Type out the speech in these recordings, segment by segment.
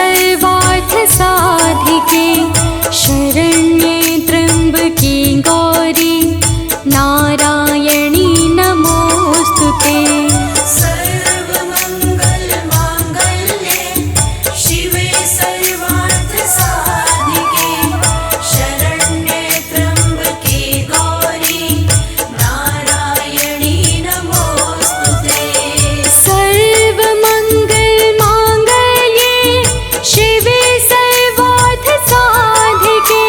सर्वार्थ साधिके शरण्ये त्र्यम्बके गौरी नारायणी नमोस्तुते। सर्वमंगल मांगल्ये शिवे सर्वार्थ साधिके शरण्ये त्र्यंबके गौरी नारायणी नमोस्तुते। सर्वमंगल मांगल्ये शिवे सर्वार्थ साधिके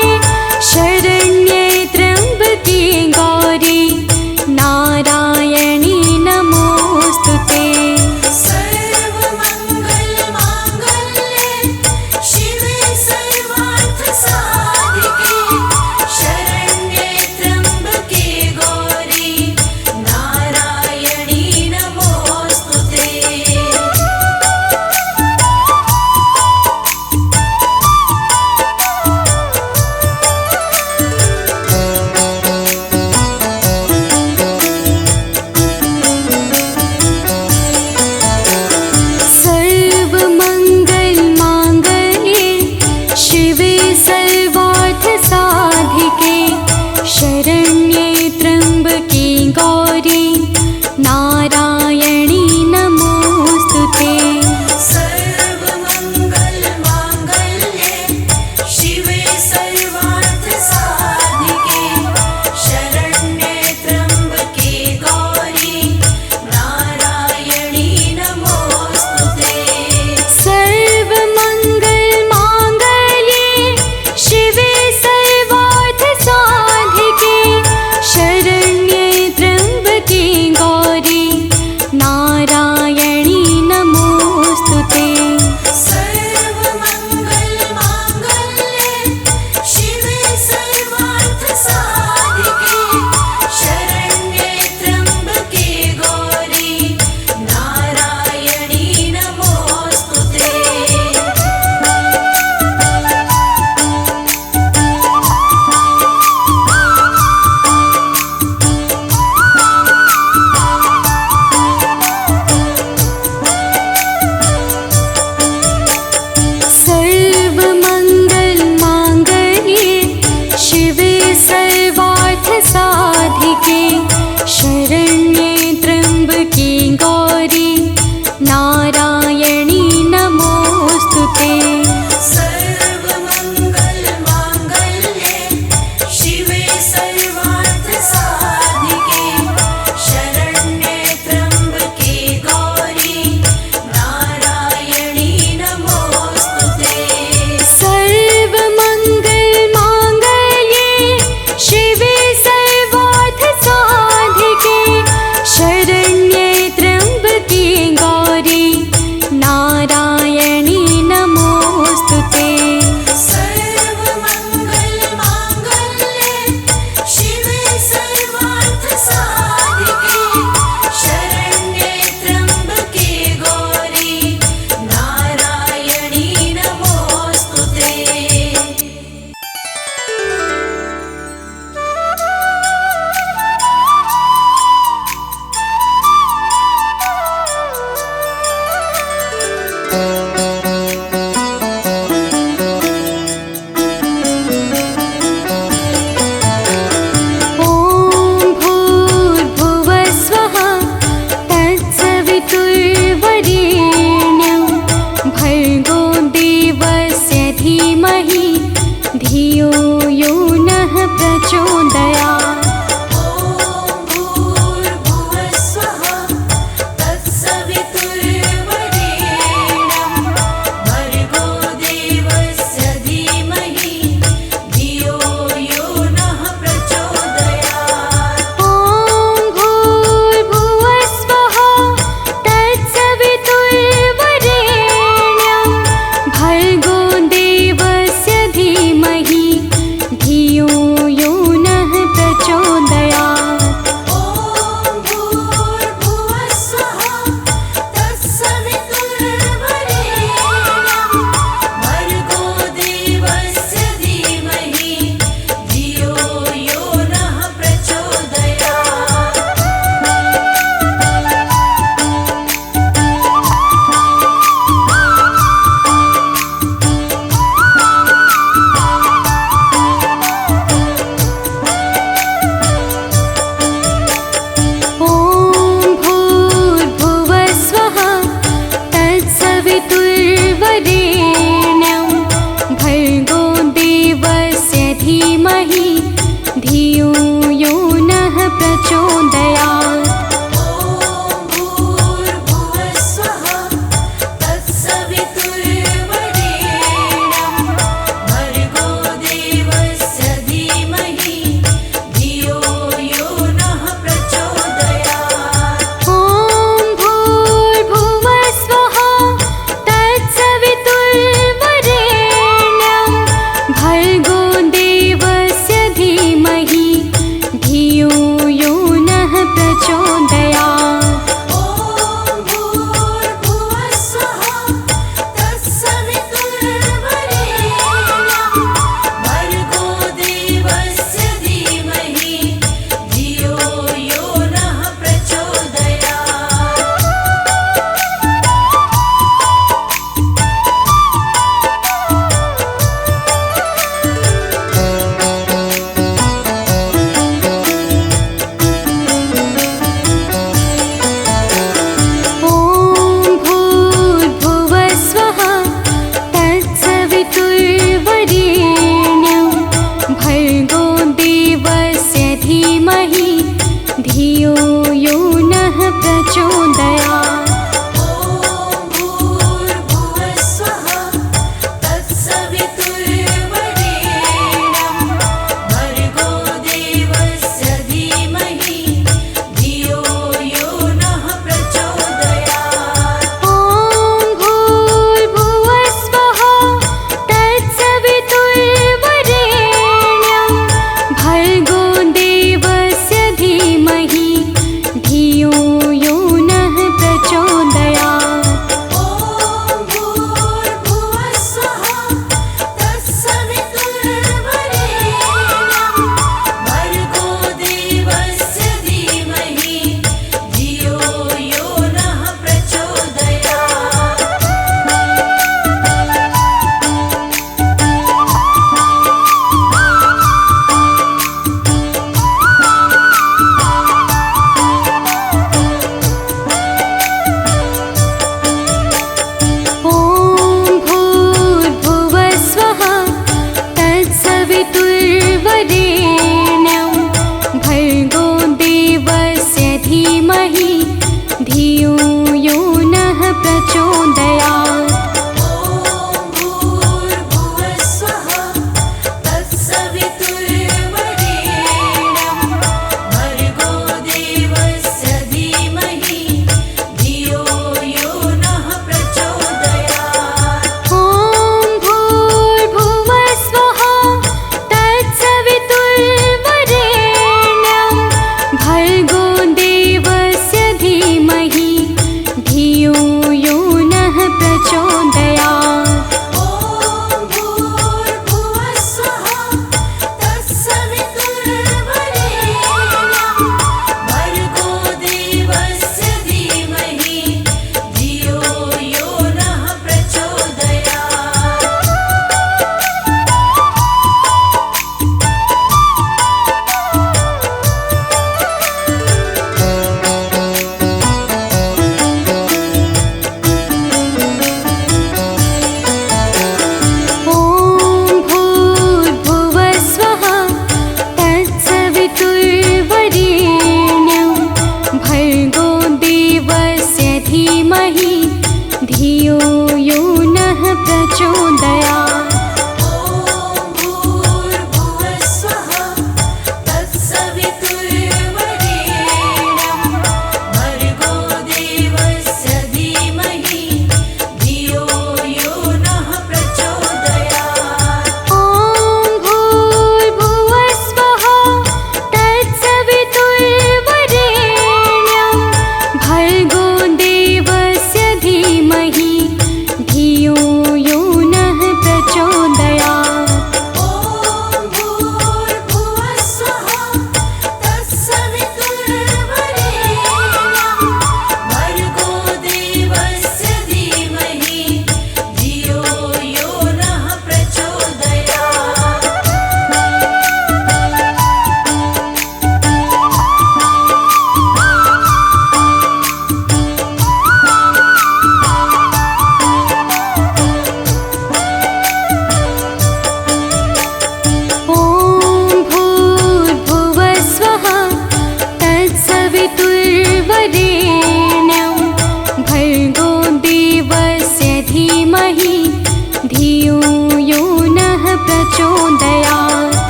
प्रचोदयात्।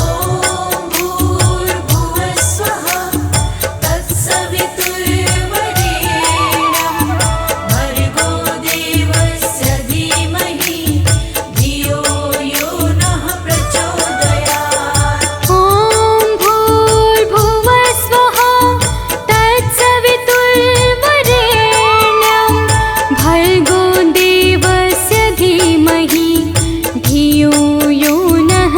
ॐ भूर्भुवस्वः तत्सवितुर्वरेण्यं भर्गो देवस्य धीमहि धियो यो नः प्रचोदयात्। ॐ भूर्भुवस्वः तत्सवितुर्वरेण्यं भर्गो देवस्य धीमहि धियो यो नः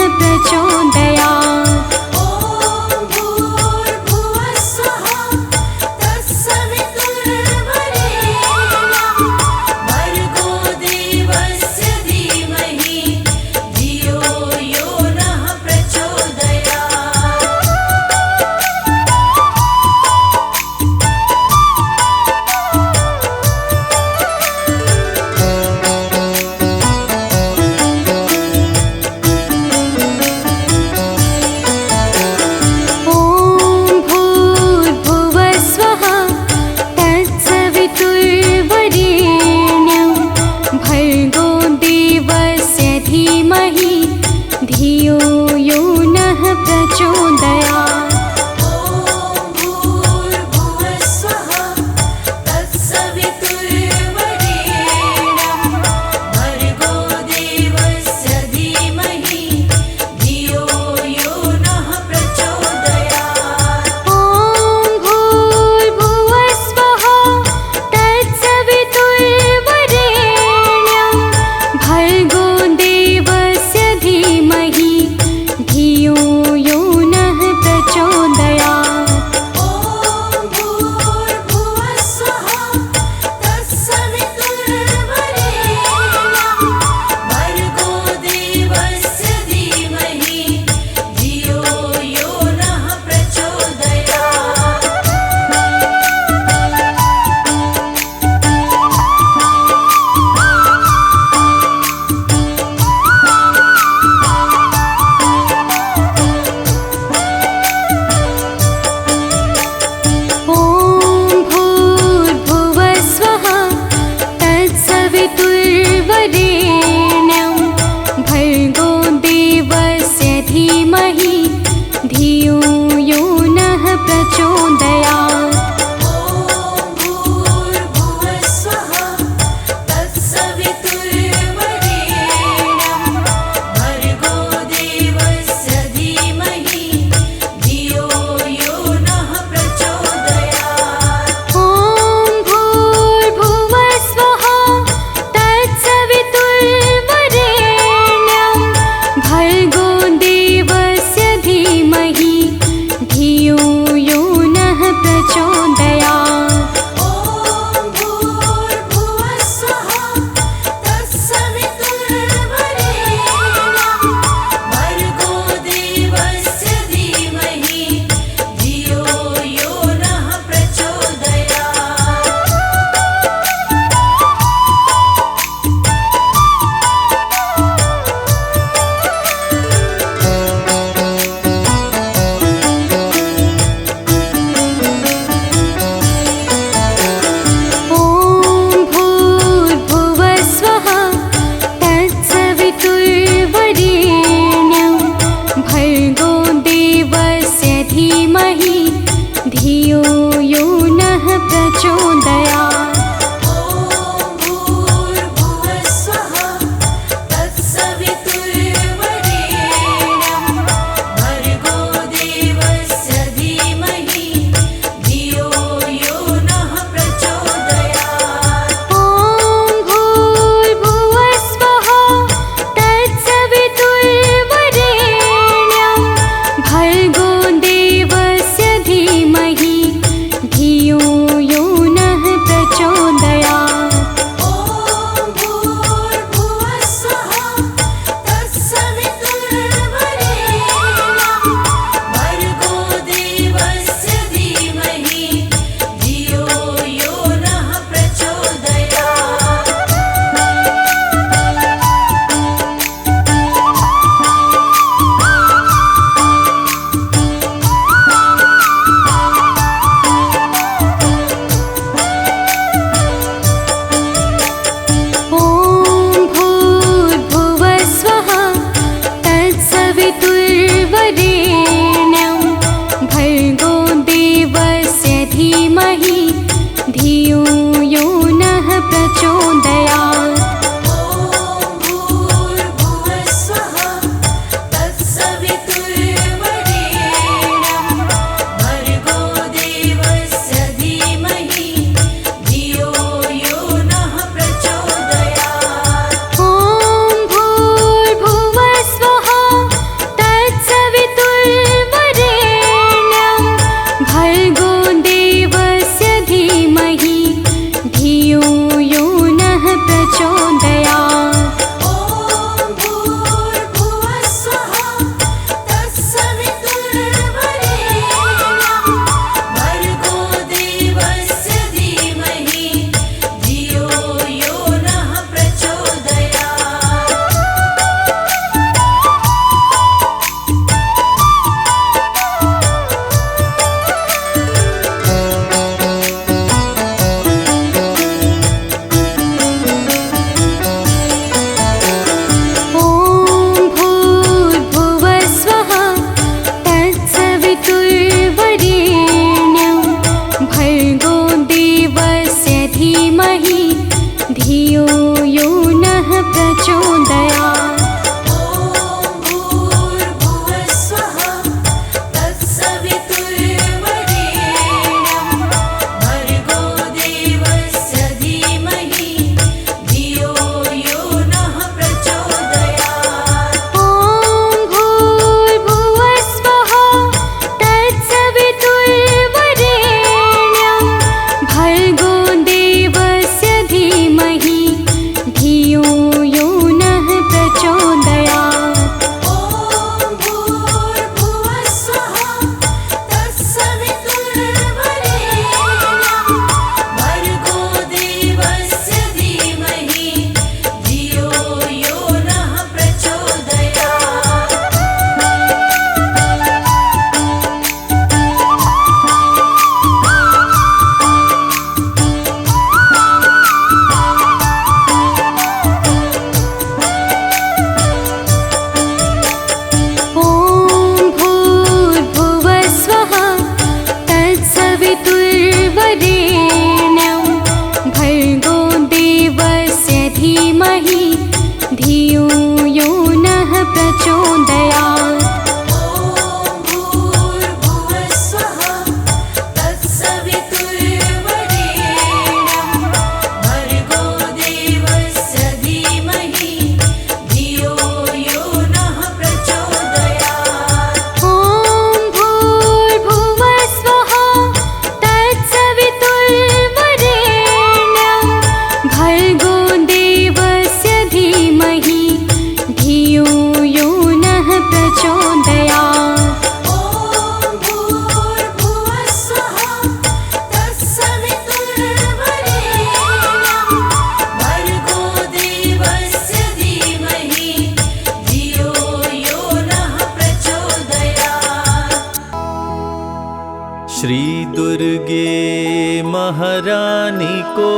महारानी को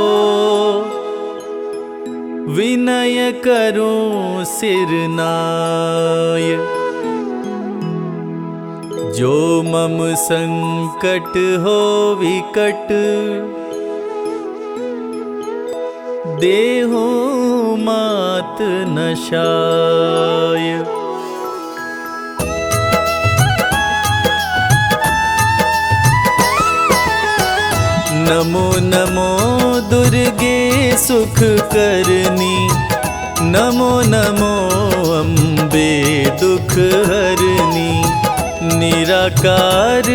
विनय करूं सिरनाय। जो मम संकट हो विकट देहु मात नशाय। नमो नमो दुर्गे सुख करनी, नमो नमो अम्बे दुख हरनी। निराकार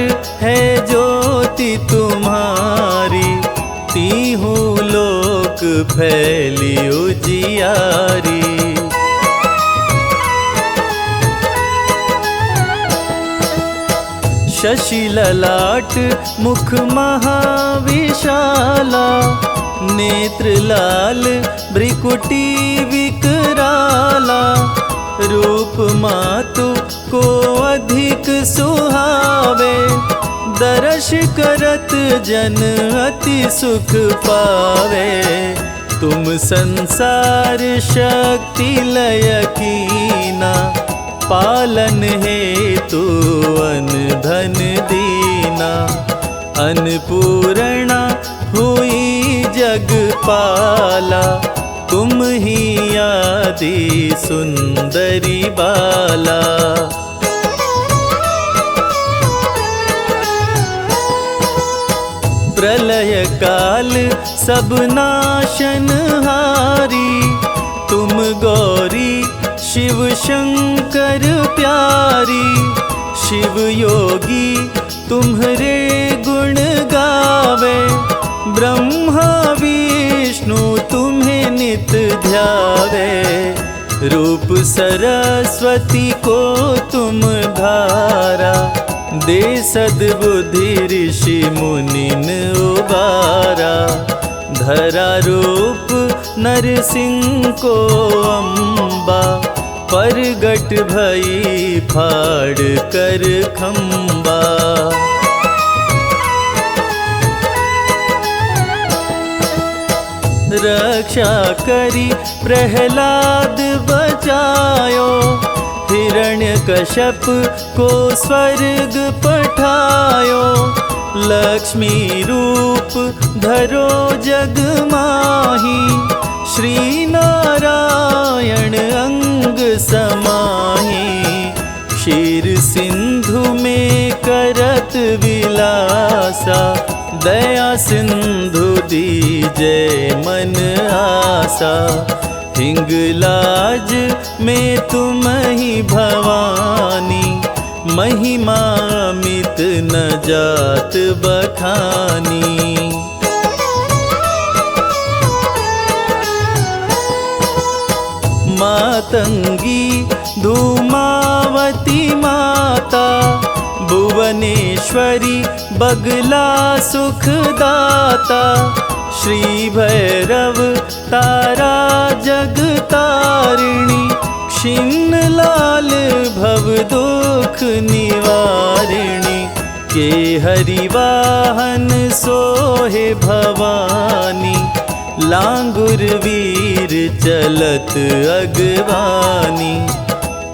है ज्योति तुम्हारी, तीहू लोक फैली उजियारी। शशि ललाट मुख महाविशाला, नेत्र लाल भ्रिकुटी विकराला। रूप मातु को अधिक सुहावे, दर्श करत जन अति सुख पावे। तुम संसार शक्ति लय कीना, पालन हेतु अन धन दीना। अन्नपूर्णा हुई जगपाला, तुम ही आदि सुंदरी बाला। प्रलय काल सब नाशनहारी, तुम गौरी शिव शंकर प्यारी। शिव योगी तुम्हारे गुण गावे, ब्रह्मा विष्णु तुम्हें नित ध्यावे। रूप सरस्वती को तुम धारा, दे सद्बुद्धि ऋषि मुनिन उबारा। धरा रूप नरसिंह को अम्बा, परगट भई फाड़ कर खम्बा। रक्षा करी प्रहलाद बचायो, हिरण्यकश्यप को स्वर्ग पठायो। लक्ष्मी रूप धरो जग माही, श्री नारायण अंग समाही। क्षीर सिंधु में करत विलासा, दया सिंधु दीजे मन आसा। हिंगलाज में तुम ही भवानी, महिमा मित न जात बखानी। मातंगी धूमावती माता, भुवनेश्वरी बगला सुखदाता। श्री भैरव तारा जगतारिणी, क्षीण लाल भव दुख निवारिणी। के हरिवाहन सोहे भवानी, लांगुर वीर चलत अगवानी।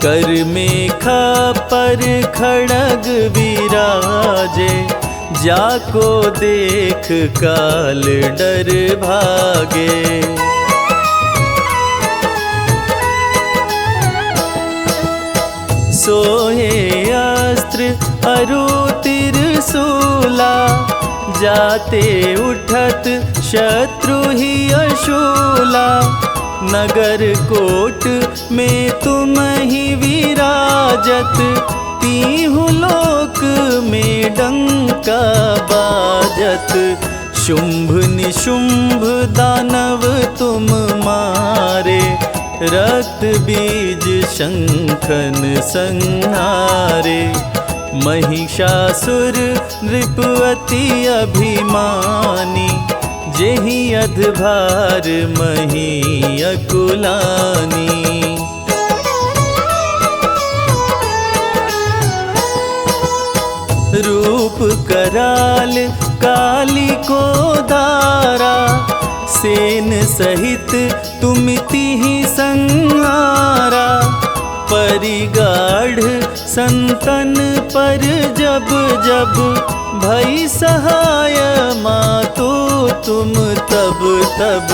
कर में खपर खड़ग विराजे, जाको देख काल डर भागे। सोहे अस्त्र अरु त्रिशूला, जाते उठत शत्रु ही अशूला। नगर कोट में तुम ही विराजत, तीहु लोक में डंका बाजत। शुंभ निशुंभ दानव तुम मारे, रक्त बीज शंखन संहारे। महिषासुर नृपति अभिमानी, जेहि अधभार मही अकुलानी। रूप कराल काली को धारा, सेन सहित तुमिति ही संहारा। परिगाढ़ संतन पर जब जब भई सहाय मातो तुम तब तब।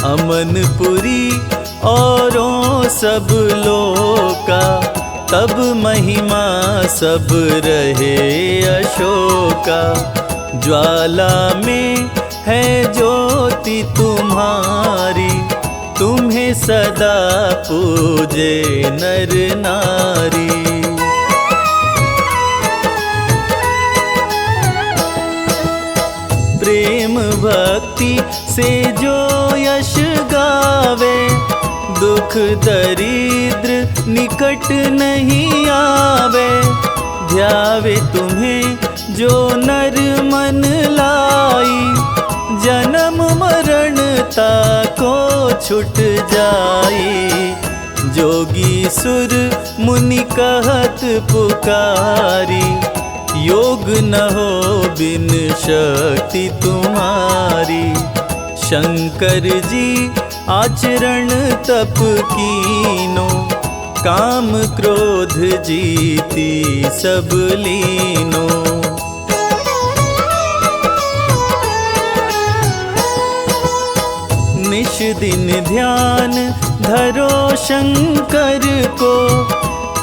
अमनपुरी औरों सब लोका, तब महिमा सब रहे अशोका। ज्वाला में है ज्योति तुम्हारी, तुम्हें सदा पूजे नर नारी। प्रेम भक्ति से जो यश गावे, दुख दरिद्र निकट नहीं आवे। ध्यावे तुम्हें जो नर मन लाई, जन्म मरण ताको छुट जाई। जोगी सुर मुनि कहत पुकारी, योग न हो बिन शक्ति तुम्हारी। शंकर जी आचरण तप कीनो, काम क्रोध जीती सब लीनो। निश दिन ध्यान धरो शंकर को,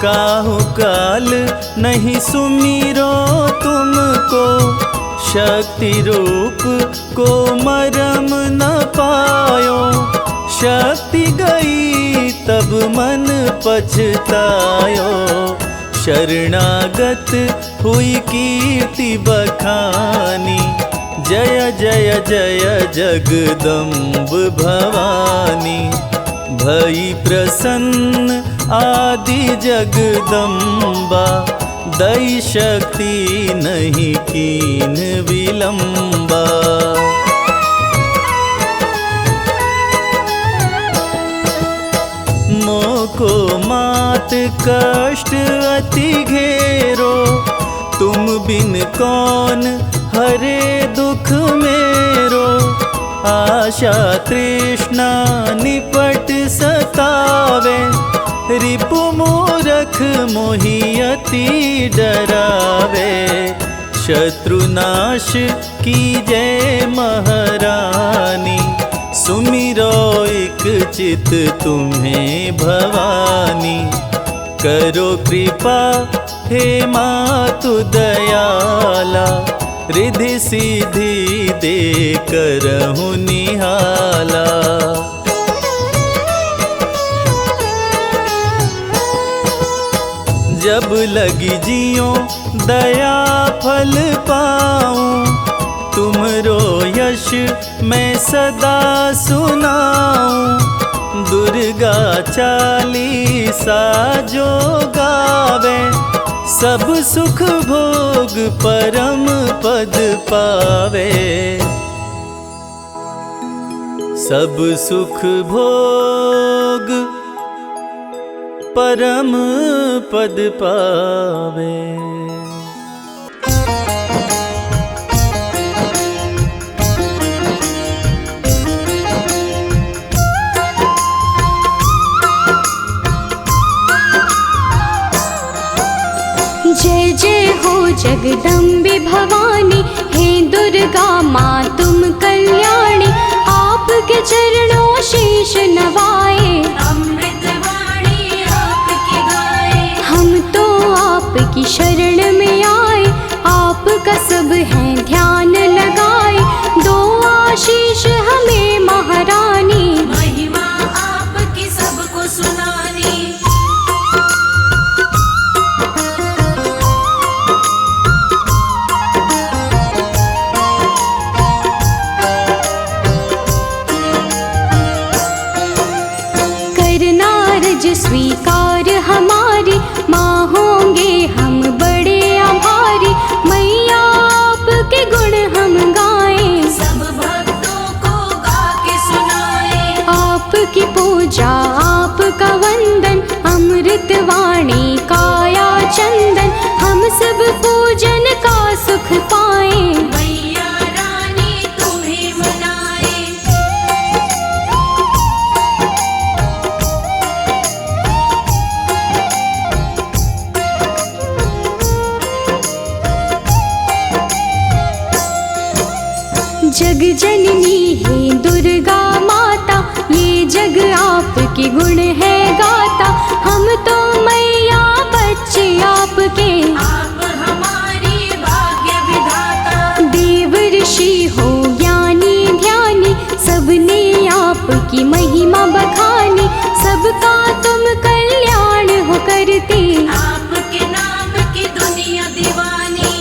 काहु काल नहीं सुमिरो तुमको। शक्ति रूप को मरम न पायो, शक्ति गई तब मन पछतायो। शरणागत हुई कीर्ति बखानी, जय जय जय जगदम्ब भवानी। भई प्रसन्न आदि जगदम्बा, दई शक्ति नहीं कीन विलंबा। मोको मात कष्ट अति घेरो, तुम बिन कौन हरे दुख मेरो। आशा तृष्णा निपट सतावे, रिपु मूरख मोहि अति डरावे। शत्रुनाश कीजय महारानी, सुमिरो एक चित तुम्हें भवानी। करो कृपा हे मातु दयाला, रिधि सिद्धि दे करहु निहाला। जब लगी जियो दया फल पाऊं, तुमरो यश मैं सदा सुनाऊं। दुर्गा चालीसा जो गावे, सब सुख भोग परम पद पावे। सब सुख भोग परम पद पावे। जय जय हो जगदम्बे भवानी, हे दुर्गा माँ तुम कल्याणी। आपके चरणों शीश नवाए, अमृतवाणी आपकी गाए। हम तो आपकी शरण में आए, आपका सब है ध्यान लगाए। दो आशीष हमें महारानी, महिमा आपकी सबको सुनानी। स्वीकार हमारी, माँ होंगे हम बड़े आभारी। मैया आपके गुण हम गाएं, सब भक्तों को गा के सुनाएं। आपकी पूजा आपका वंदन, अमृत वाणी काया चंदन। हम सब पूजन का सुख पाएं, मैया जग जननी है दुर्गा माता, ये जग आपके गुण है गाता। हम तो मैया बच्चे आपके, आप हमारी भाग्य विधाता। देव ऋषि हो ज्ञानी ध्यानी, सबने आपकी महिमा बखानी। सबका तुम कल्याण हो करते, आपके नाम की दुनिया दीवानी।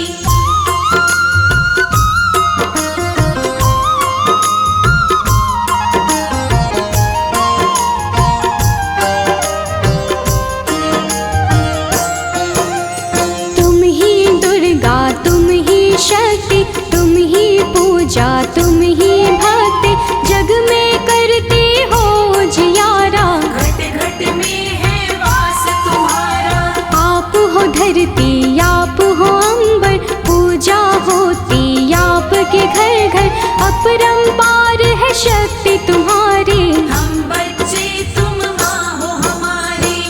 तुम ही दुर्गा तुम ही शक्ति, तुम ही पूजा तुम ही भक्ति। जग में करते हो जियारा, घट घट में है वास तुम्हारा। आप हो धरती आप हो अंबर, पूजा होती आपके घर घर। अपरंपार है शक्ति तुम्हारी, हम बच्चे तुम माँ हो हमारी।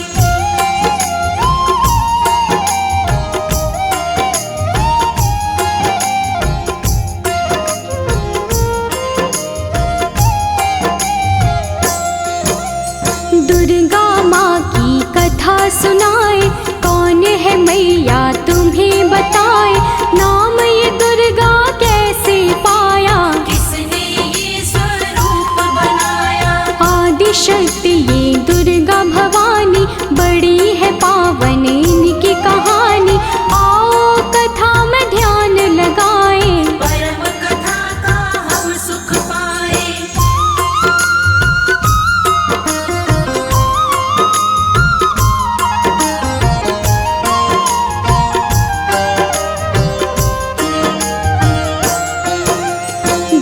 दुर्गा माँ की कथा सुनाए, कौन है मैया तुम्हें बताए। नाम ये दुर्गा कैसे पाया, किसने ये स्वरूप बनाया। आदि शक्ति ये दुर्गा भवानी, बड़ी है पावन इनकी कहानी। आओ कथा में ध्यान लगाए, परम कथा का हम सुख पाए।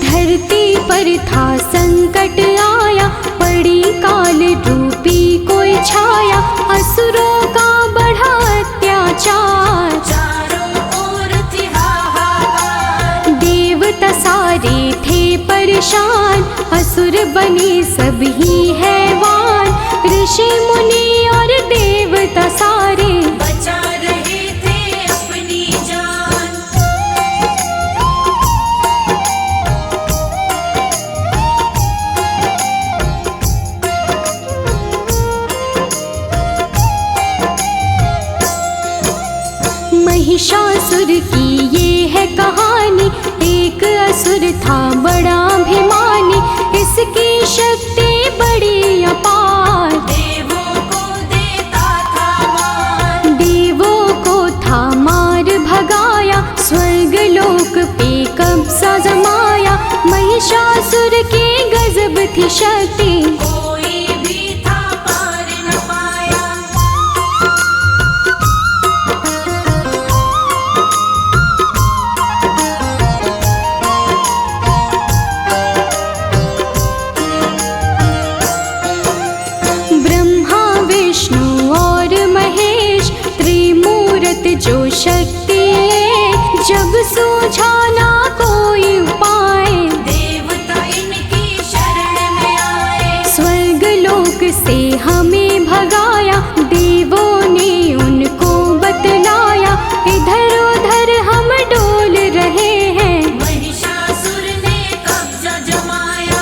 धरती पर था संकट आया, पड़ी काल रूपी कोई छाया। असुरों का बढ़ा अत्याचार, चारों ओर थी हाहाकार। देवता सारे थे परेशान, असुर बने सभी हैवान। ऋषि मुनि और देवता सारे, बचा रहे थे अपनी जान। महिषासुर की ये है कहानी। एक असुर था बड़ा अभिमानी, इसकी शक्ति बड़ी अपार। देवों को देता था मान। देवों को था मार भगाया, स्वर्ग लोक पे कब्जा जमाया। महिषासुर के गजब थी शक्ति, कोई भी था पार न पाया। ब्रह्मा विष्णु और महेश, त्रिमूर्त जो शक्ति एक। जब सूझा ना कोई उपाय, देवता इनकी शरण में आए। स्वर्ग लोक से हमें भगाया। देवों ने उनको बतलाया, इधर उधर हम डोल रहे हैं। महिषासुर ने कब्जा जमाया।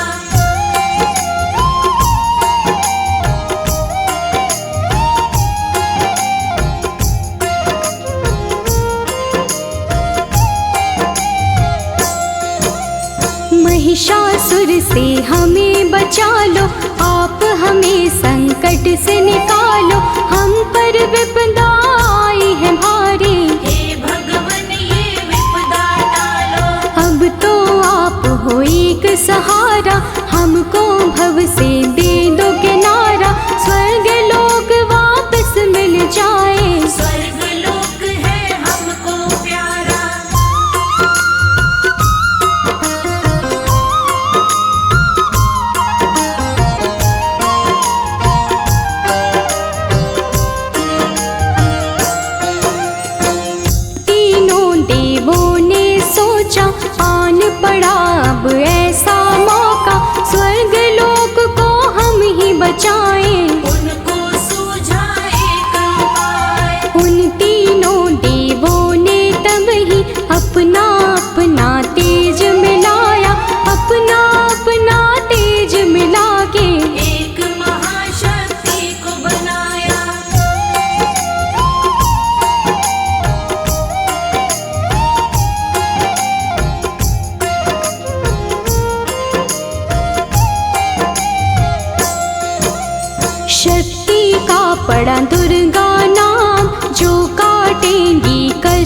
महिषासुर से हमें बचा लो, आप हमें संकट से निकालो। हम पर विपदा आई है भारी, हे भगवन ये विपदा टालो। अब तो आप हो एक सहारा। हमको भव से दे दो किनारा, स्वर्ग लोक वापस मिल जाए। स्वर्ग लोक है हमको प्यारा।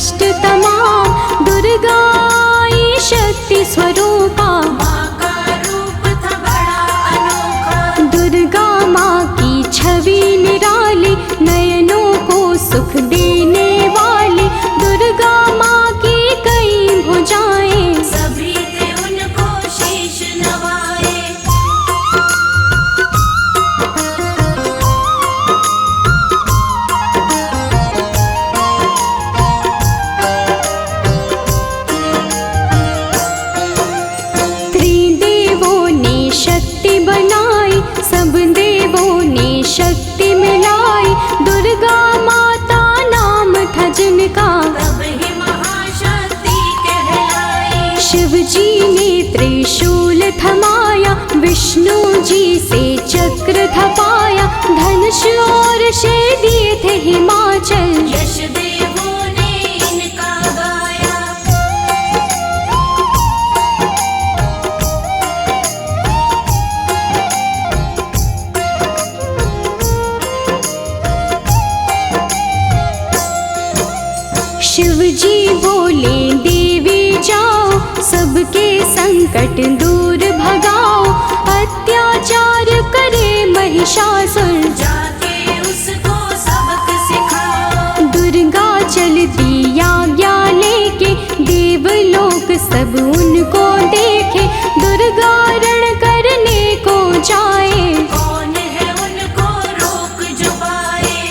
कष्ट तमाम। दुर्गा आई शक्ति स्वरूपा, माँ का रूप था बड़ा अनोखा। दुर्गा माँ की छवि निराली, नयनों को सुख देने वाली। दुर्गा माँ की कई भुजाएं, सभी थे उनको शीश नवाए। त्रिदेवों ने शक्ति बनाई, सब देवों ने शक्ति मिलाई। दुर्गा माता नाम था जिनका, तब ही महाशक्ति कहलाई। शिव जी ने त्रिशूल थमाया, विष्णु जी से चक्र थपाया। धनुष और शेर दिए थे हिमाचल, यश देवों ने इनका गाया। शिव जी बोले देवी जाओ, सबके संकट दूर भगाओ। अत्याचार करे महिषासुर, जाके उसको सबक सिखाओ। दुर्गा चलती आज्ञा लेके, देवलोक सब उनको देखे। दुर्गा रण करने को जाए, कौन है उनको रोक जो पाए।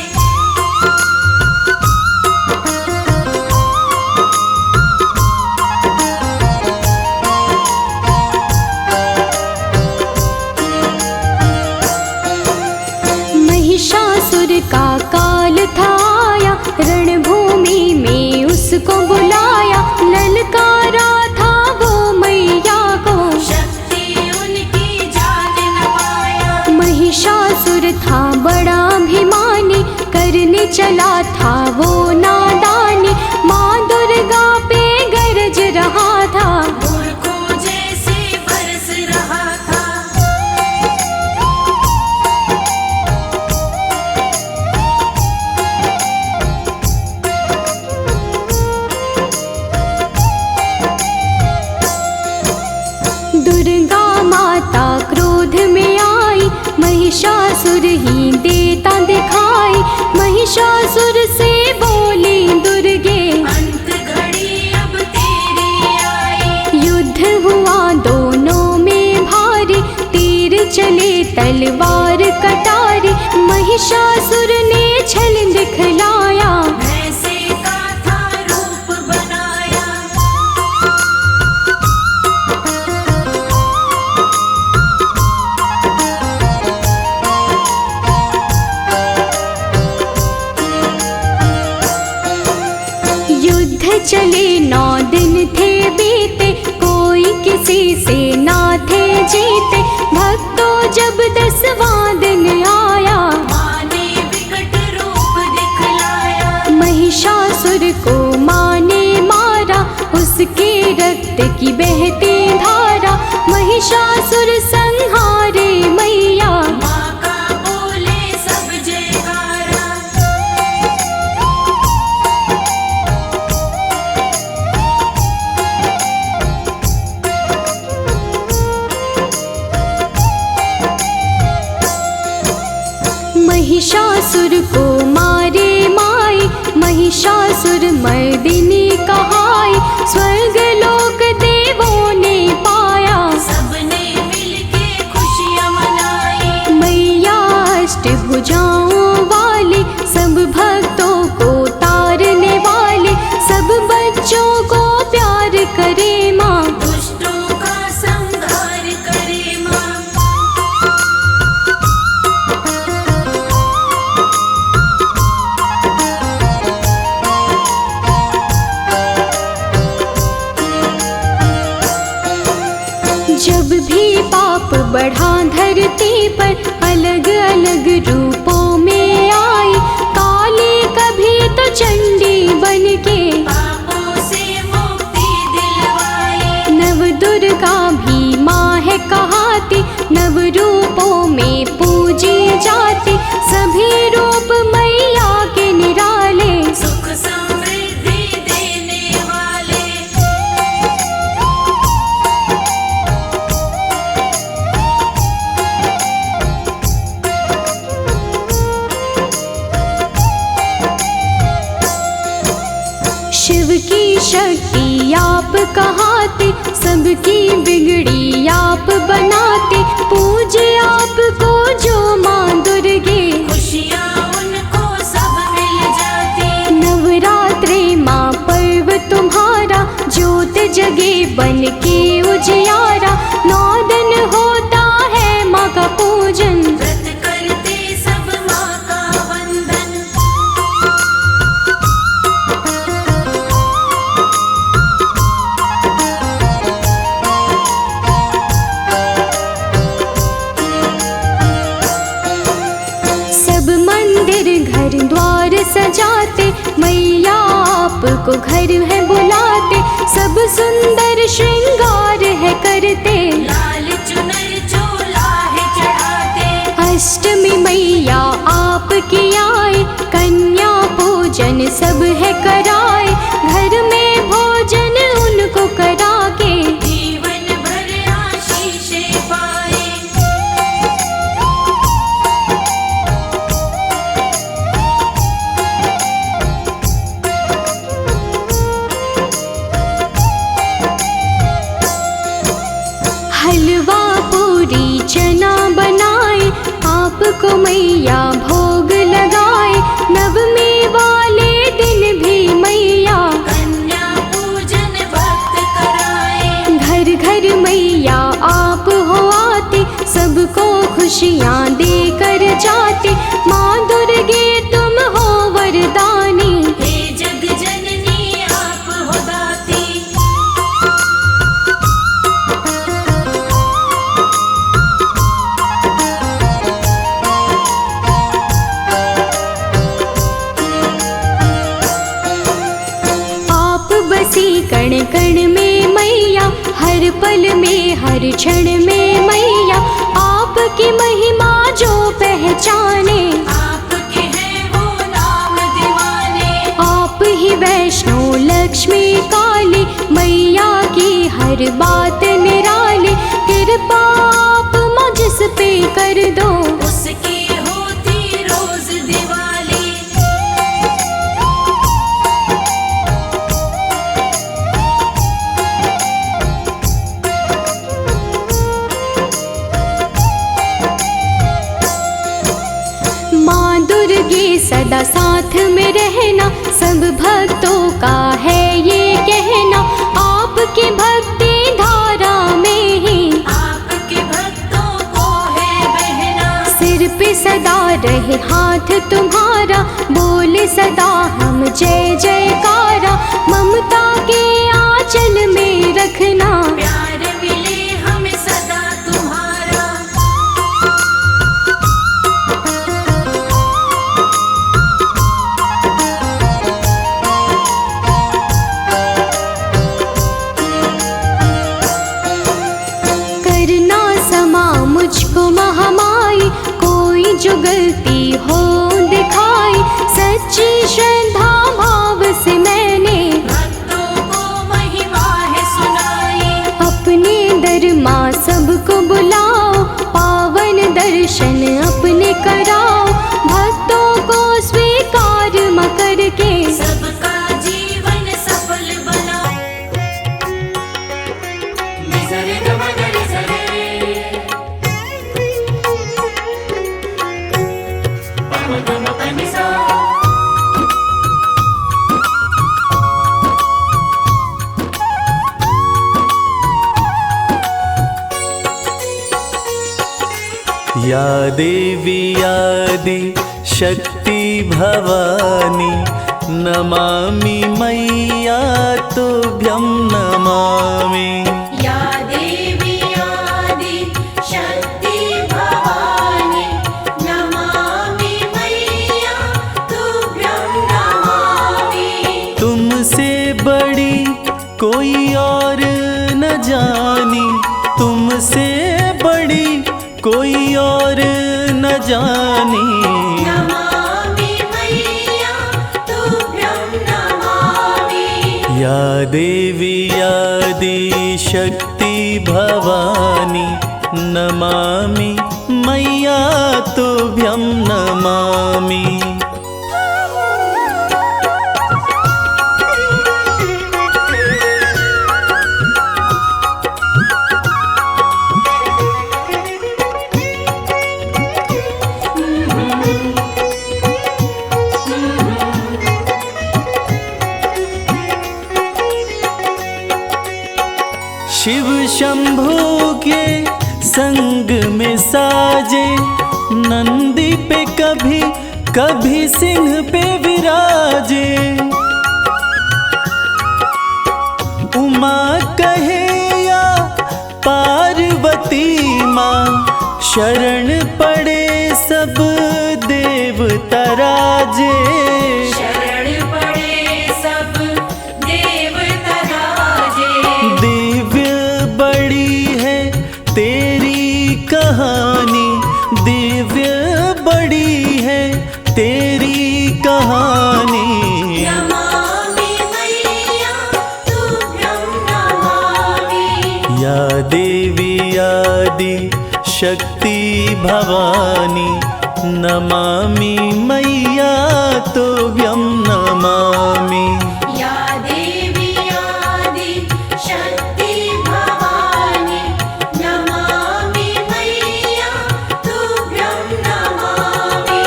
महिषासुर का काल था आया, रणभूमि में उसको बुलाया। ललकारा था वो मैया को, शक्ति उनकी जान न पाया। महिषासुर था बड़ा अभिमानी, करने चला था वो नादानी। माँ दुर्गा पे गरज रहा था, मूर्खों जैसे बरस रहा था। दुर्गा माता क्रोध में आई, महिषासुर ही देता दिखाई। महिषासुर से बोली दुर्गे, अंत घड़ी अब तेरी आई। युद्ध हुआ दोनों में भारी, तीर चले तलवार कटारी। महिषासुर ने छल दिखलाया, भैंसे का था रूप बनाया। युद्ध चले 9 दिन थे बीते, कोई किसी से ना थे जीते। भक्तों जब 10वां दिन आया, माँ ने विकट रूप दिखलाया। महिषासुर को माँ ने मारा, उसके रक्त की बहती धारा। महिषासुर संहारे मैया, माँ का बोले सब जयकारा। महिषासुर को मारे माई, महिषासुर मर्दिनी कहाई। स्वर्ग लोक देवों ने पाया, सबने मिलके खुशियाँ मनाई। मैया अष्टभुजाओं वाली, सब भक्तों को तारने वाली। सब बच्चों को प्यार करे माँ, दुष्टों का संहार करे माँ। जब भी पाप बढ़ा धरती पर, अलग अलग रूपों में आई। काली कभी तो चंडी बनके, पापों से मुक्ति दिलवाई। नव दुर्गा भी माँ है कहाती। नव रूपों में पूजी जाती, सभी रूप मैया के निराले। सुख समृद्धि दे शक्ति आप कहाते, सबकी बिगड़ी आप बनाते। पूजे आपको जो माँ दुर्गे, खुशियाँ उनको सब मिल जाती। नवरात्रे माँ पर्व तुम्हारा, ज्योत जगे बन के उजियारा। 9 दिन होता है माँ का पूजन, व्रत करते सब माँ का वंदन। सब मंदिर घर द्वार सजाते, मैया आपको घर है बुलाते। सब सुंदर श्रृंगार है करते, लाल चुनर चोला है चढ़ाते। अष्टमी मैया आपकी आए, कन्या पूजन सब है कराए। घर में भोजन उनको करा के, जीवन भर आशीषें पाए। हलवा पूरी चना बनाए, आपको मैया भोग लगाए। नवमी वाले दिन भी मैया कन्या पूजन भक्त कराए। घर घर मैया आप हो आते, सबको खुशियाँ देकर जाते। माँ दुर्गे तुम हो वरदानी, हे जग जननी आप हो दाती। आप बसी कण कण में मैया, हर पल में हर क्षण में मैया। आपकी महिमा जो पहचाने, आपके हैं वो नाम दीवाने। आप ही वैष्णो लक्ष्मी काली, मैया की हर बात निराली। कृपा आप मुझ पे कर दो, उसकी होती रोज दिवाली। माँ दुर्गे सदा साथ में रहना, सब भक्तों का है ये कहना। आपकी भक्ति धारा में ही आपके भक्तों को है बहना। सिर पे सदा रहे हाथ तुम्हारा, बोले सदा हम जय जयकारा। ममता के आंचल में रखना, प्यार मिले हमें सदा तुम्हारा। करना समा मुझको महामाई, कोई जो गलती हो दिखाई। सच्ची श्रद्धा भाव से मैंने भक्तों को महिमा है सुनाई। अपने दर माँ सबको बुलाओ, पावन दर्शन अपने कराओ। भक्तों को स्वीकार माँ करके, सबका जीवन सफल बनाओ। निसरे गमगरे सरे, पमगमपनिसा। या देवी आदि शक्ति भवानी, नमामि मैया तुभ्यं नमामि। या देवी आदि शक्ति भवानी, नमामि मैया तुभ्यं नमामि। तुमसे बड़ी कोई और न जानी, तुमसे बड़ी कोई और न जानी। नमामि मैया तुभ्यं नमामि। या देवी आदि शक्ति भवानी, नमामि मैया तुभ्यं नमामि। शिव शंभू के संग में साजे, नंदी पे कभी कभी सिंह पे विराजे। उमा कहे या पार्वती माँ, शरण पड़े सब देवता राजे। शरण पड़े सब देवता राजे। दिव्य बड़ी है तेरी कहानी, दिव्य बड़ी है तेरी कहानी। नमामि मैया तुभ्यं नमामि। या देवी आदि शक्ति भवानी, नमामि मैया तुभ्यं नमामि। या देवी आदि शक्ति भवानी, नमामि मैया तुभ्यं नमामि।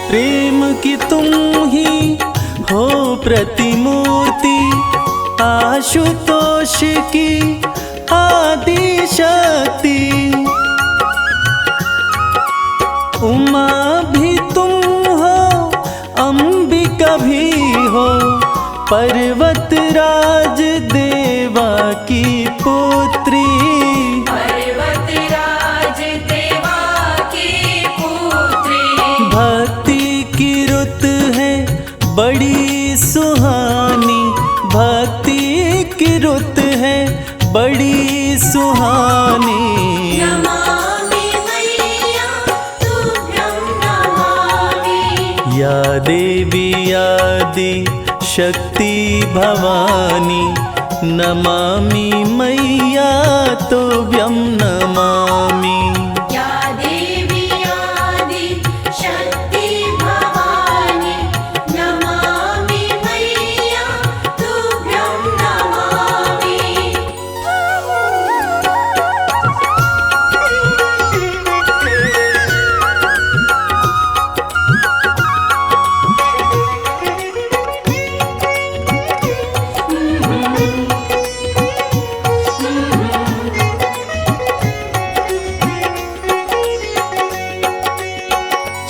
प्रेम की तुम ही हो प्रतिमूर्ति, आशुतोष की आदि शक्ति। उमा भी तुम हो, अंबिका भी हो, पर्वतराज देवा की पुत्री। पर्वतराज देवा की पुत्री। भक्ति की रुत है बड़ी सुहानी, भक्ति की रुत है बड़ी सुहानी। नमामि मैया तुभ्यं नमामि। या देवी आदि शक्ति भवानी, नमामि मैया तुभ्यं नमामि। या देवी आदि शक्ति भवानी, नमामि मैया तुभ्यं नमामि।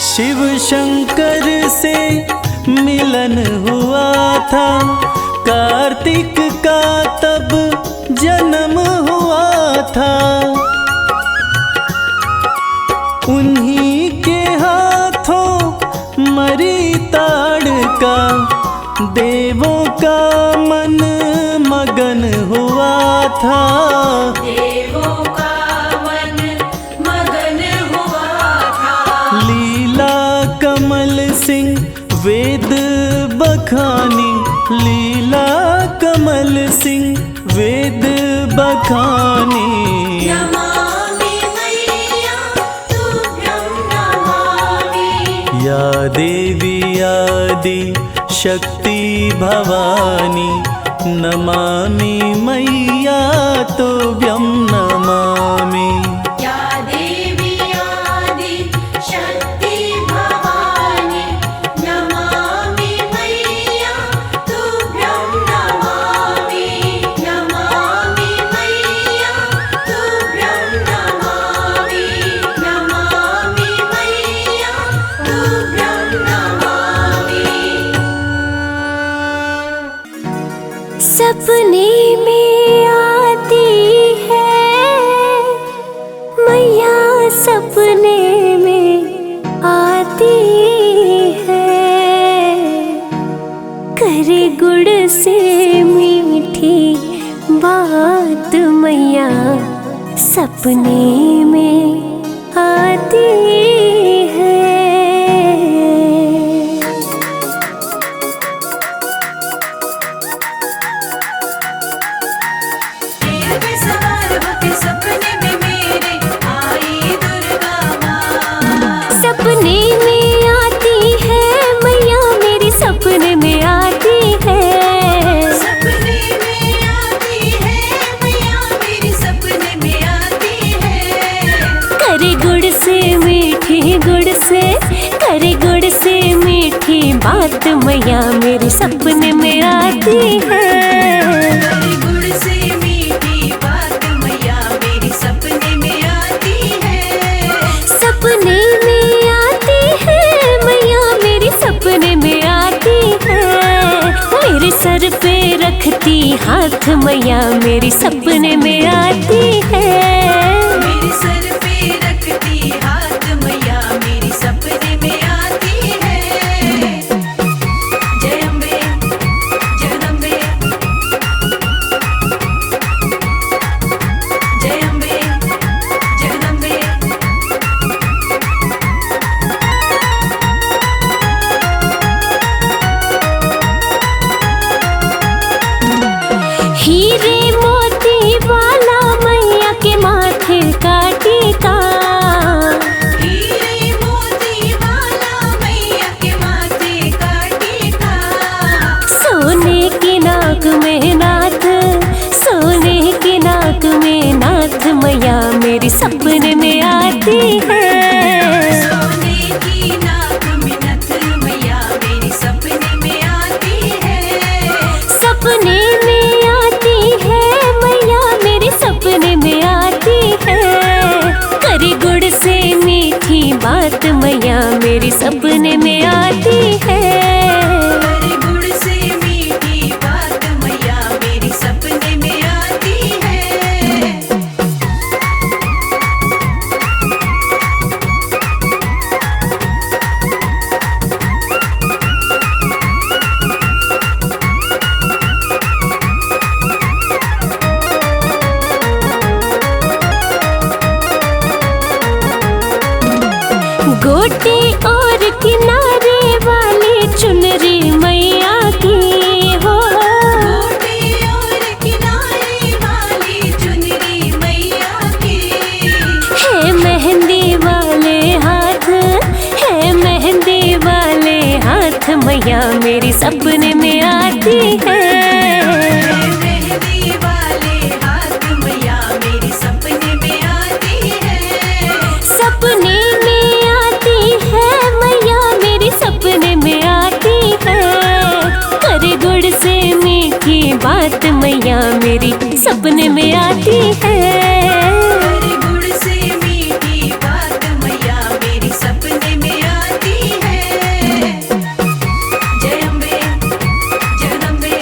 शिव शंकर से मिलन हुआ था, कार्तिक का तब जन्म हुआ था। उन्हीं के हाथों मरी ताड़का, देवों का मन मगन हुआ था। देवों का मन मगन हुआ था। लीला कमल सिंह वेद बखानी, लीला कमल सिंह वेद बखानी। नमामि मैया तुभ्यं नमामि। या देवी आदि शक्ति भवानी, नमामि मैया तुभ्यं नमामि। या देवी आदि शक्ति भवानी, नमामि मैया तुभ्यं नमामि। नमामि मैया तुभ्यं नमामि। नमामि मैया तुभ्यं नमामि। सपने में आती है मैया, सपने में आती है। करे गुड़ से मीठी बात मैया, सपने में आती है। शेर पे सवार होके सपने में मेरे आई दुर्गा माँ। सपने में आती है मैया, मेरी सपने में आती है। सपने में आती है मैया, मेरी सपने में आती है। करे गुड़ से बात मैया मेरे सपने में आती है। करे गुड़ से मीठी बात मैया मेरी सपने में आती है। सपने में आती है मैया मेरी सपने में आती है। मेरे सर पे रखती हाथ मैया मेरी सपने में आती है। मेरे सर पे रखती हाथ मैया मेरी सपने में आती है। जय अम्बे जगदम्बे, जय अम्बे जगदम्बे। हीरे मोती वाला मैया के माथे का टीका, हीरे मोती वाला मैया के माथे का टीका। सोने की नाक में नाथ, सोने की नाक में नाथ मैया मेरी सपने में आती है। सोने की नाक में नथ मैया मेरी सपने में आती है। सपने में आती है मैया मेरी सपने में आती है। करी गुड़ से मीठी बात मैया मेरी सपने में आती है। करे गुड़ से मीठी बात मैया मेरी सपने में आती है। गोटे और किनारे वाली चुनरी मैया की हो, गोटे और किनारे वाली चुनरी मैया की। है मेहंदी वाले हाथ, है मेहंदी वाले हाथ मैया मेरी सपने में आती है। मेहंदी वाले हाथ मैया मेरी सपने में आती है। सपने में आती है मैया मेरी सपने में आती है। करे गुड़ से मीठी बात मैया मेरी सपने में आती है। करे गुड़ से मीठी बात मैया मेरी सपने में आती है। जय अम्बे जगदम्बे,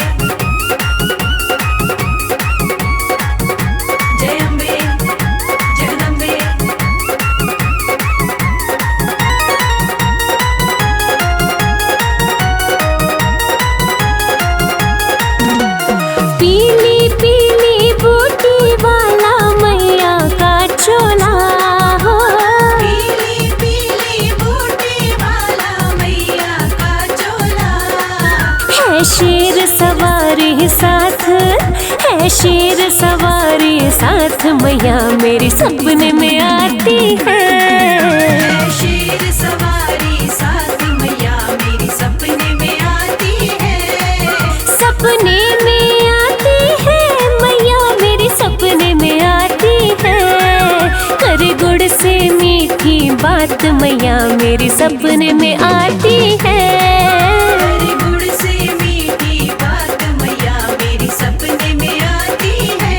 जय अम्बे जगदम्बे। पीली पीली बूटी वाला मैया का चोला हो, पीली पीली बूटी वाला मैया का चोला। है शेर सवारी साथ, है शेर सवारी साथ मैया मेरी सपने में आती है। शेर सवारी साथ मैया मेरी सपने में आती है। सपने में आती है मैया मेरी सपने में आती है। करे गुड़ से मीठी बात मैया मेरी सपने में आती है। करे गुड़ से मीठी बात मैया मेरी सपने में आती है।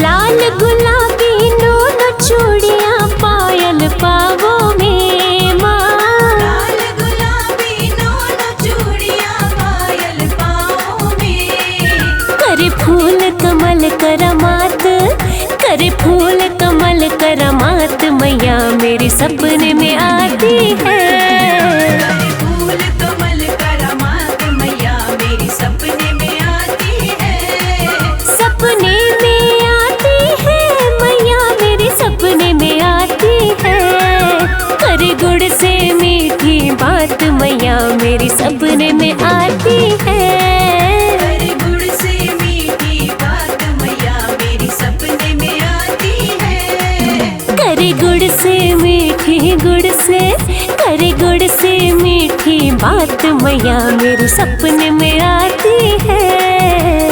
लाल गुलाबी दोनों चूड़ियां पायल पावों में माँ, लाल गुलाबी दोनों चूड़ियां पायल पाँव में। करे फूल कमल करामात, करे फूल कमल करामात मैया मेरी सपने में आती है। करे फूल कमल करामात मैया मेरी सपने में आती है। सपने में आती है मैया मेरी सपने में आती है। करे गुड़ से मीठी बात मैया मेरी सपने में आती है। करे गुड़ से मीठी बात मैया मेरी सपने में आती है। करे गुड़ से मीठी बात मैया मेरे सपने में आती है।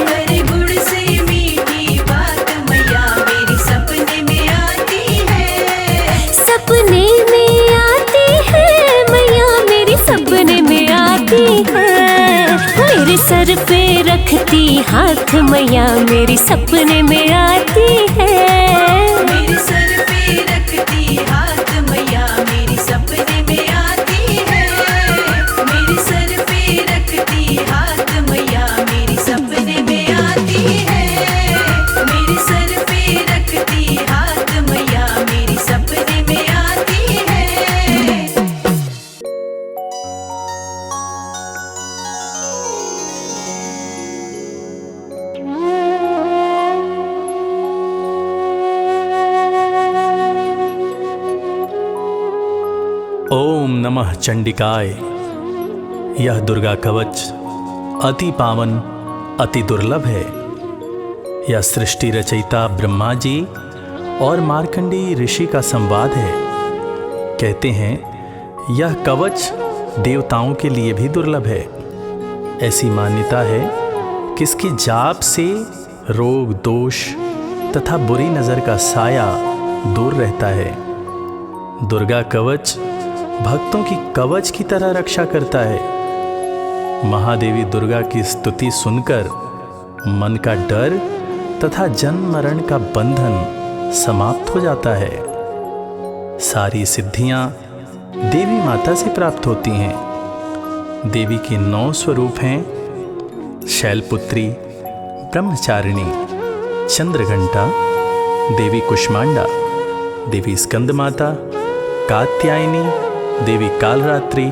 हरे गुड़ से मीठी बात मैया मेरी सपने में आती है। सपने में आती है मैया मेरी सपने में आती है। मेरे सर पे रखती हाथ मैया मेरी सपने में आती है। मेरे सर पे रखती हाथ मैया मेरी सपने में आती है। मेरे सर पे रखती हाथ मैया मेरी सपने में आती है। मेरे सर पे रखती हाथ मैया मेरी सपने में आती है। ओम नमः चंडिकाय। यह दुर्गा कवच अति पावन अति दुर्लभ है। यह सृष्टि रचयिता ब्रह्मा जी और मार्कंडेय ऋषि का संवाद है। कहते हैं यह कवच देवताओं के लिए भी दुर्लभ है। ऐसी मान्यता है कि इसकी जाप से रोग दोष तथा बुरी नज़र का साया दूर रहता है। दुर्गा कवच भक्तों की कवच की तरह रक्षा करता है। महादेवी दुर्गा की स्तुति सुनकर मन का डर तथा जन्म मरण का बंधन समाप्त हो जाता है। सारी सिद्धियां देवी माता से प्राप्त होती हैं। देवी के 9 स्वरूप हैं: शैलपुत्री, ब्रह्मचारिणी, चंद्रघंटा, देवी कुष्मांडा, देवी स्कंद माता, कात्यायनी, देवी कालरात्रि,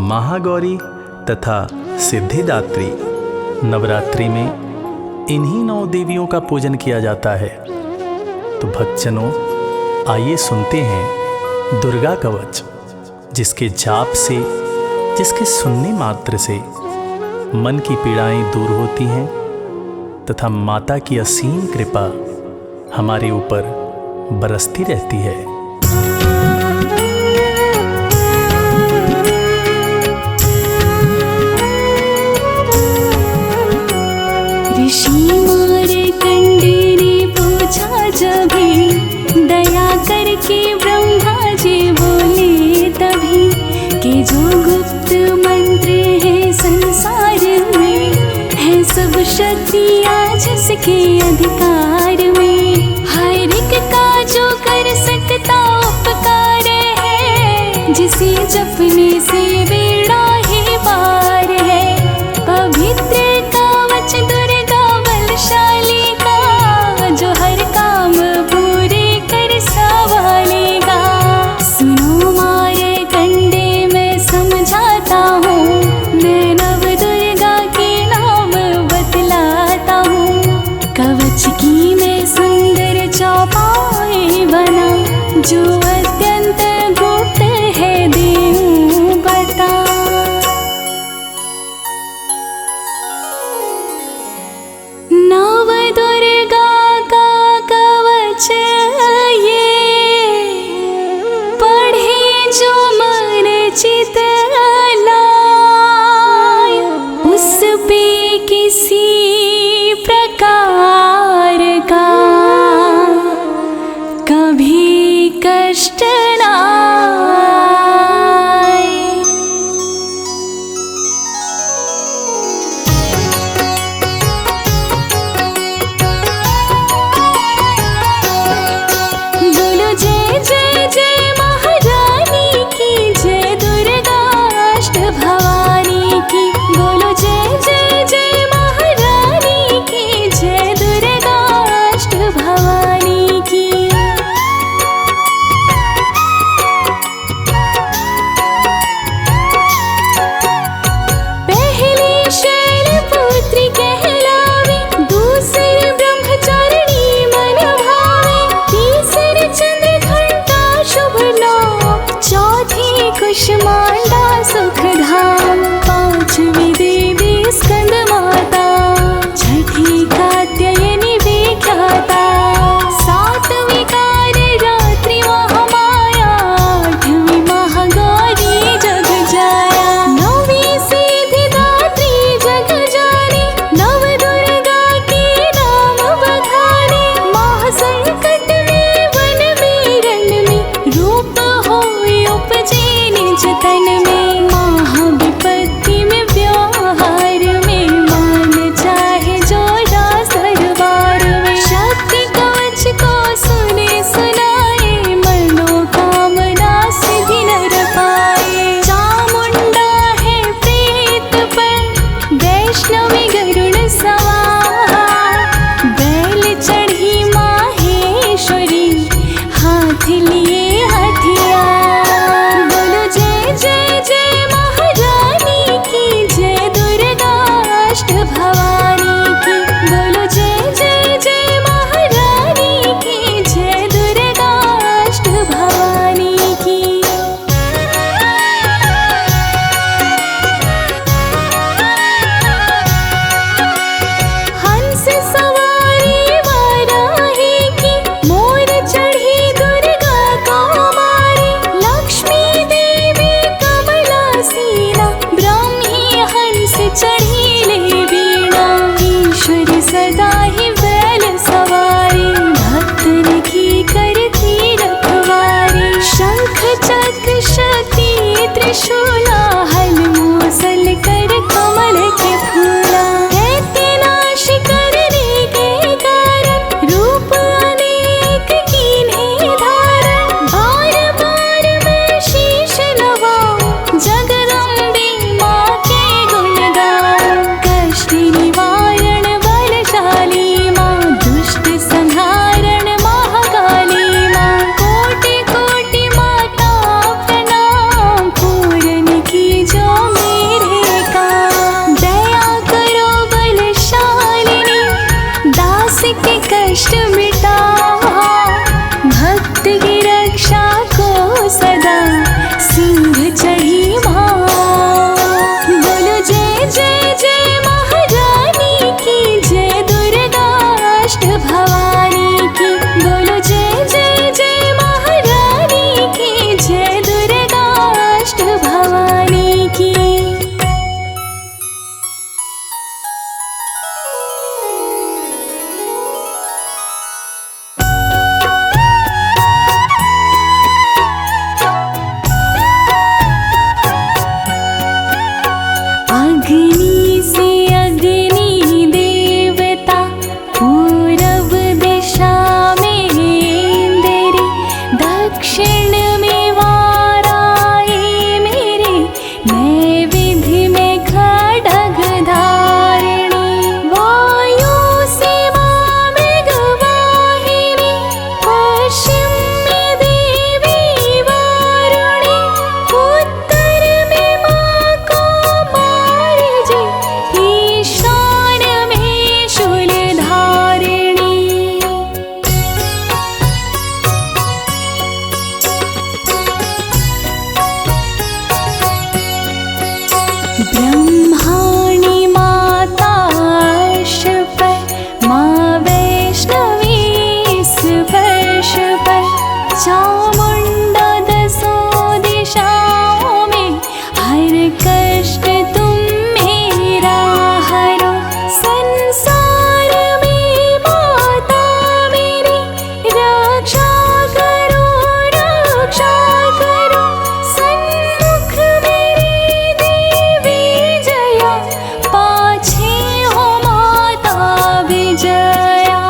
महागौरी तथा सिद्धिदात्री। नवरात्रि में इन्हीं 9 देवियों का पूजन किया जाता है। तो भक्तजनों, आइए सुनते हैं दुर्गा कवच, जिसके जाप से, जिसके सुनने मात्र से मन की पीड़ाएं दूर होती हैं तथा माता की असीम कृपा हमारे ऊपर बरसती रहती है। ऋषि मार्कंडेय ने पूछा जभी, दया करके ब्रह्मा जी बोले तभी, कि जो गुप्त मंत्र है संसार में, है सब शक्तियाँ जिसके अधिकार में। हर एक का जो कर सकता उपकार है, जिसे जपने से बेड़ा ही पार है। पवित्र कवच दुर्गा बलशाली का, जो हर काम पूरे कर संभालेगा। सुनो मार्कंडेय मैं समझाता हूँ, मैं नव दुर्गा के नाम बतलाता हूँ। कवच की मैं सुंदर चौपाई बना, जो अत्यंत गुप्त है देऊँ बता। नव दुर्गा का कवच ये, पढ़े जो मन चित लाय, उस पे किसी प्रकार का कभी कष्ट अग्नि से अग्नि देवता, पूरब दिशा में इंद्री, दक्षिण में वाराही मेरी, नैवेद्य में खड्ग धारिणी, वायु से मां मेघवाहिनी, पश्चिम में देवी वारुणी, उत्तर में मां कौमारी जी, ईशान में शूलधारिणी। ब्रह्माणी माता अर्श पर, माँ वैष्णवी स्पर्श पर, चामुंडा दसों दिशाओं में, हर कष्ट तुम मेरा हरो। संसार में माता मेरी, रक्षा करो रक्षा करो, सन्मुख मेरी देवी जया, पाछे हो माता विजया।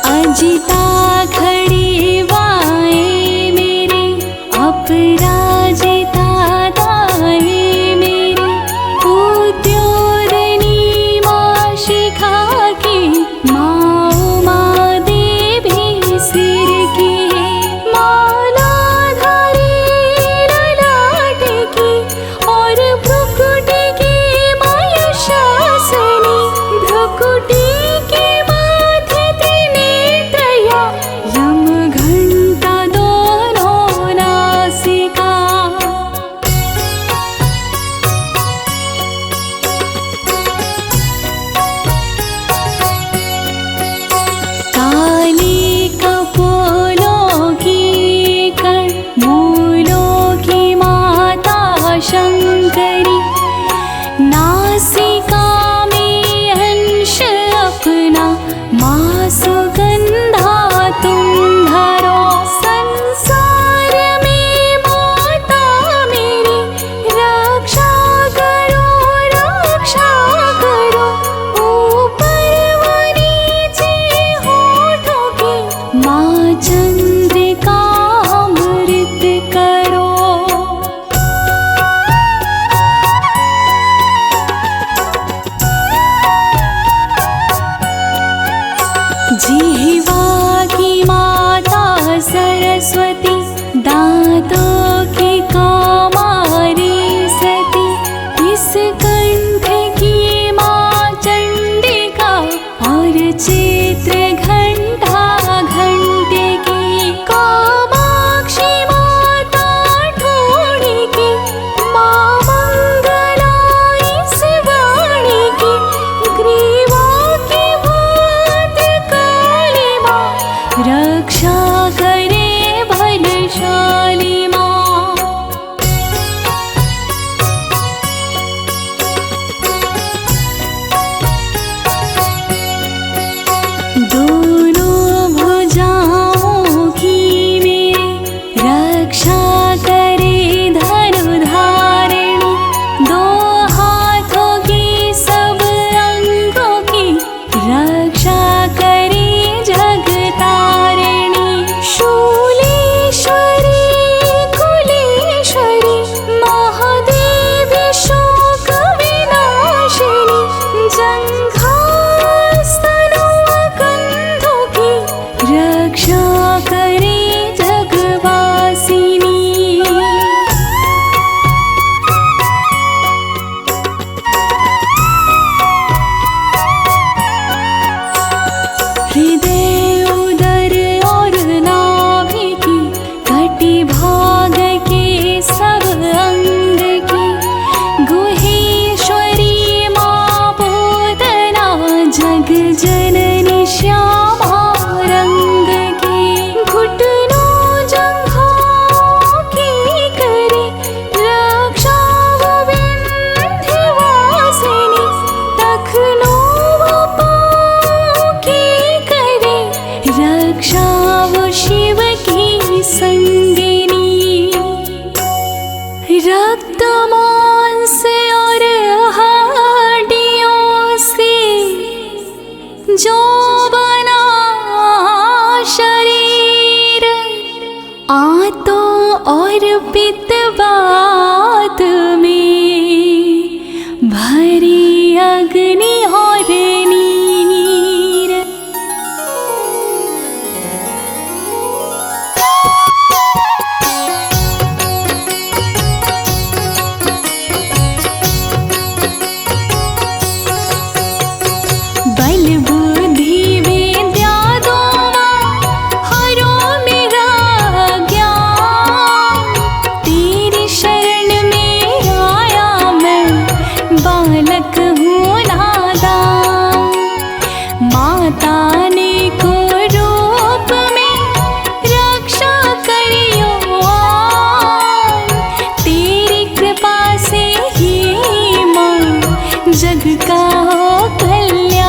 अजिता खड़ी बाएं मेरी, अपराजिता दाएं मेरी, उद्योतनी मां शिखा की, मां उमा देवी सिर की, मालाधारी ललाट की, और भ्रुकुटी की मां यशासनी, भ्रुकुटी के माथे त्रिनेत्रया, यम घंटा दोनों नासिका। काली कपोलों की कण, मूलों की माता शंकरी, नासिका में अंश अपना, माँ सुगंधा तुम धरो। संसार में माता मेरी, रक्षा करो रक्षा करो, ऊपर व नीचे होठों की, माँ रक्षा वो शिव की संगिनी। रक्त मांस और हड्डियों से जो बना शरीर, आंतों और पित्तवात में भरी अग्नि और नीर। बल बुद्धि विद्या दोनों हरो मेरा ज्ञान, तेरी शरण में आया मैं बालक हूँ नादान। माता ने को रूप में रक्षा करियो, तेरी कृपा से ही माँ जग का हो कल्याण।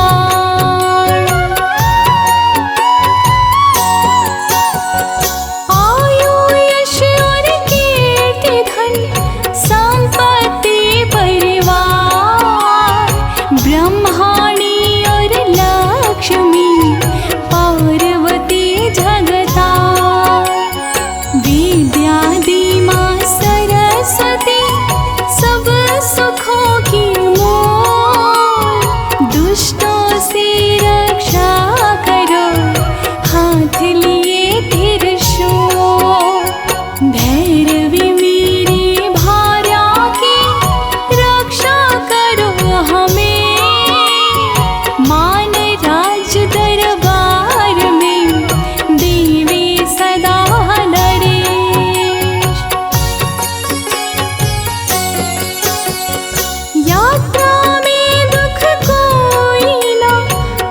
आयु यश और कीर्ति धन संपत्ति परिवार, ब्रह्माणी और लक्ष्मी पार्वती जगता। विद्या दी माँ सरस्वती सब सुखों की मूल, दुष्टों से रक्षा करो हाथ लिए त्रिशूल। भैरवी मेरी भार्या की रक्षा करो हमें, मान राज दरबार में देवी सदा नरेश। यात्रा में दुख कोई ना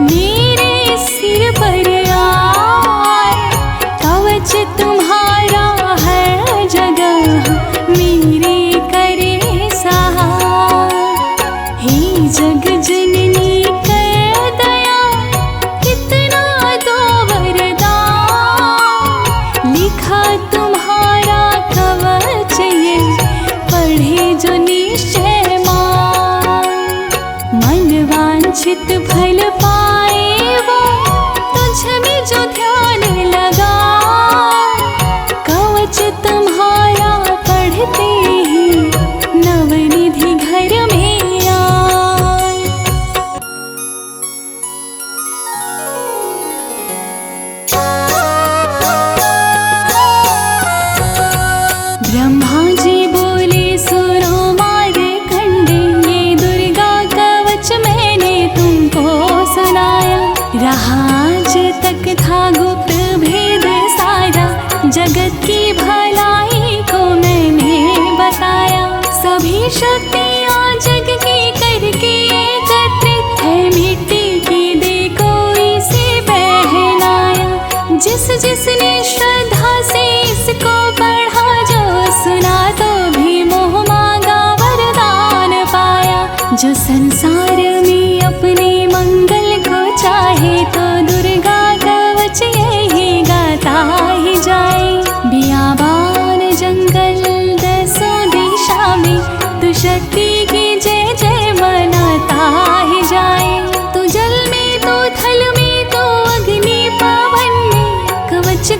मेरे सिर पर आए, कवच तुम्हारा है जगह मेरे करे सहाय। हे जग जननी कर दया कितना दो वरदान, लिखा तुम्हारा कवच ये पढ़े जो निश्चय मान। मन वांछित फल पाए वो तुझ में जो ध्यान लगा, कवच तुम्हारा पढ़ते ही नवनिधि घर में आए। ब्रह्मा जी बोले सुनो मार्कंडे, ये दुर्गा कवच मैंने तुमको सुनाया। रहा आज तक था गुप्त भेद सारा, जगत की भलाई को मैंने बताया। सभी शक्तियाँ जग की करके एकत्रित है, मिट्टी की देखो इसे पहनाया। जिस जिसने श्रद्धा से इसको पढ़ा, जो सुना तो भी मोह मांगा वरदान पाया। जो संसार में अपने मंगल को चाहे, तो दुर्गा कवच यही गाता ही जाए। बियाबान जंगल दसों दिशा में तू शक्ति की जय जय मनाता ही जाए। तू जल में तो थल में तो अग्नि पवन में, कवच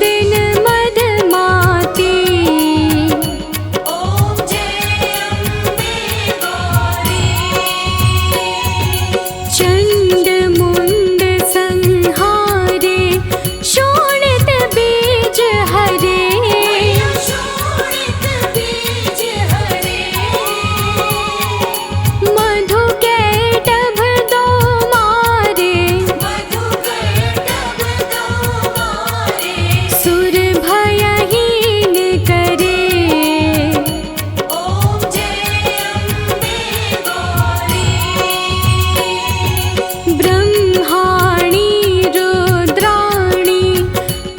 दिन मधमाती। ओम जय अम्बे गौरी। चंड मुंड संहारे शोणित बीज हरे। शोणित बीज हरे। मधु कैटभ दो मारे। मधु कैटभ दो मारे। सुर भयहीन करे। ओम जय अम्बे गौरी। ब्रह्माणी रुद्राणी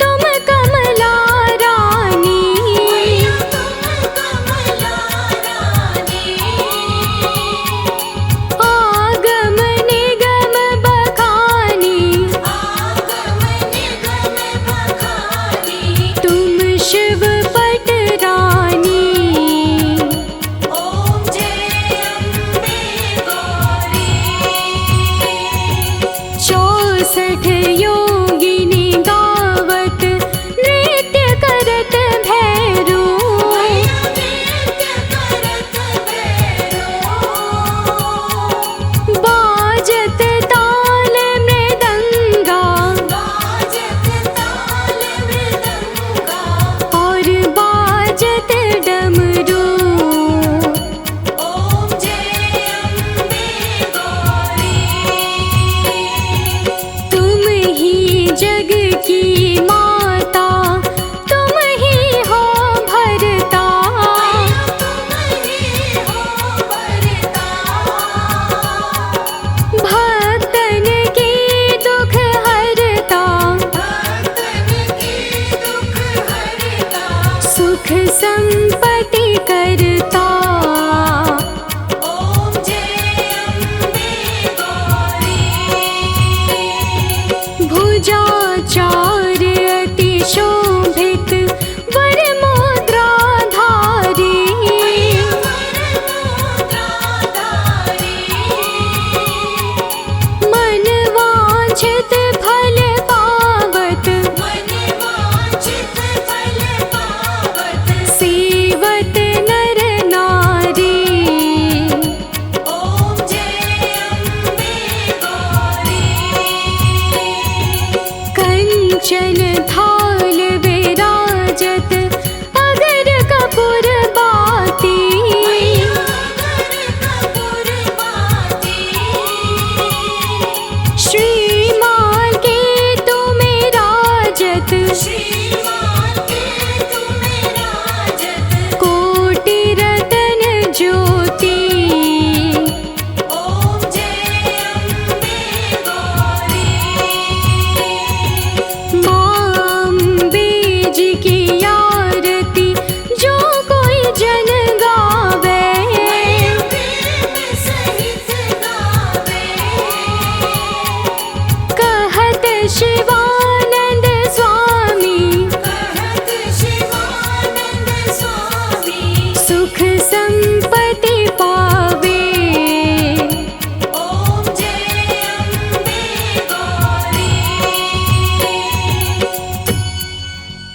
तुम कमला रानी। तुम कमला रानी। आगम निगम बखानी आगम निगम बखानी। तुम शिव पट रानी। ओम जय अम्बे गौरी। 64 योगिनी गावत नृत्य करत भैरो। नृत्य करत भैरो। बाजत ताल मृदंगा बाजत ताल मृदंगा। और बाजत डमरू। ओम जय अम्बे गौरी। तुम ही जग की माता तुम ही हो भरता। तुम ही हो भरता। भक्तन की दुख हरता। भक्तन की दुख हरता। सुख संपत्ति